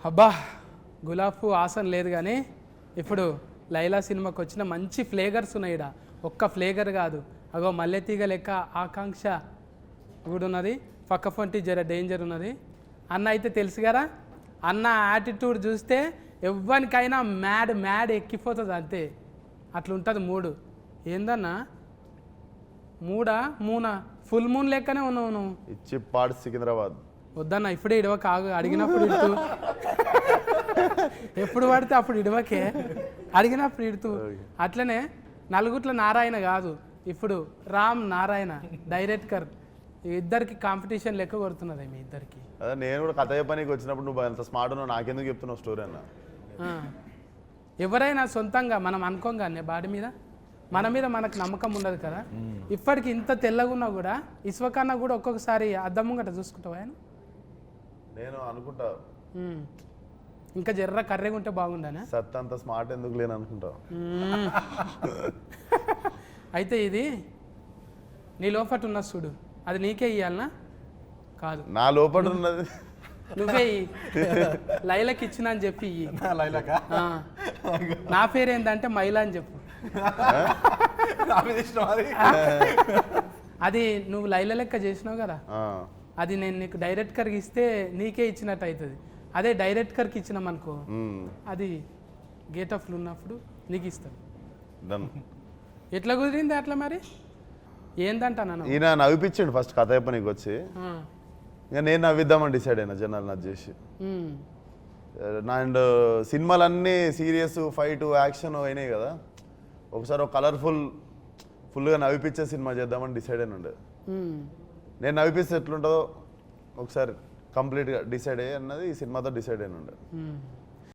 అబ్బా గులాబ్ పువ్వు ఆసన లేదు కానీ ఇప్పుడు లైలా సినిమాకి వచ్చిన మంచి ఫ్లేవర్స్ ఉన్నాయి ఈడ. ఒక్క ఫ్లేవర్ కాదు, అగో మల్లెతీగ లెక్క ఆకాంక్ష కూడా ఉన్నది, పక్క పొంటి జర డేంజర్ ఉన్నది. అన్న అయితే తెలుసు కదా, అన్న యాటిట్యూడ్ చూస్తే ఎవ్వరికైనా మ్యాడ్ ఎక్కిపోతుంది అంతే, అట్లుంటుంది మూడు. ఏందన్నా మూనా ఫుల్ మూన్ లెక్కనే ఉన్నావు నువ్వు. ఇచ్చి పాడు సికింద్రాబాద్ వద్దన్న ఇప్పుడే ఇడవక, ఆగు, అడిగినప్పుడు ఇడుతూ ఎప్పుడు పడితే అప్పుడు ఇడవకే, అడిగినప్పుడు ఇడుతూ. అట్లనే నలుగుట్ల నారాయణ కాదు, ఇప్పుడు రామ్ నారాయణ డైరెక్టర్, ఇద్దరికి కాంపిటీషన్ లెక్క కొడుతున్నది మీ ఇద్దరికి. అదే నేను కూడా కథ చెప్పనీకి వచ్చినప్పుడు నువ్వు అంత స్మార్ట్ ఉన్నావు, నాకెందుకు చెప్తున్నావు స్టోరీ అన్న. ఎవరైనా సొంతంగా మనం అనుకోగానే బాడీ మీద మన మీద మనకు నమ్మకం ఉండదు కదా. ఇప్పటికి ఇంత తెల్లగున్నా కూడా ఇసువకన్నా కూడా ఒక్కొక్కసారి అద్దం ముంగట చూసుకుంటావా ఆయన? నేను అనుకుంటా ఇంకా జర్ర కర్రెగా ఉంటే బాగుండనే. సత్ అంత స్మార్ట్ ఎందుకు లేని అనుకుంటా. అయితే ఇది నీ లోపట ఉన్న చూడు, అది నీకే ఇయ్యాలనా? కాదు, నా లోపల ఉన్నది నువ్వే లైలకి ఇచ్చిన అని చెప్పి నా పేరు ఏంటంటే మైలా అని చెప్పు. అది నువ్వు లైల లెక్క చేసినావు కదా, అది నేను నీకు డైరెక్టర్కి ఇస్తే నీకే ఇచ్చినట్టు అవుతుంది. అదే డైరెక్టర్కి ఇచ్చినాం అనుకో, అది గేట్ ఆఫ్లు ఉన్నప్పుడు నీకు ఇస్తాను. ఎట్లా కుదిరింది అట్లా మరి? ఏందంటా నన్ను ఈయన నవ్విపించండి ఫస్ట్ కథ చెప్పనీకి వచ్చి, ఇంకా నేను నవ్విద్దామని డిసైడ్ అయినా జనాలు నచ్చి చేసి. అండ్ సినిమాలన్నీ సీరియస్ ఫైట్ యాక్షన్ అయినాయి కదా, ఒకసారి ఒక ఫుల్గా నవ్విపించే సినిమా చేద్దామని డిసైడ్ అయిన ఉండే. నేను నవ్విపిస్తే ఎట్లుంటుందో ఒకసారి కంప్లీట్గా డిసైడ్ అయ్యి అన్నది ఈ సినిమాతో డిసైడ్ అయిన ఉండే.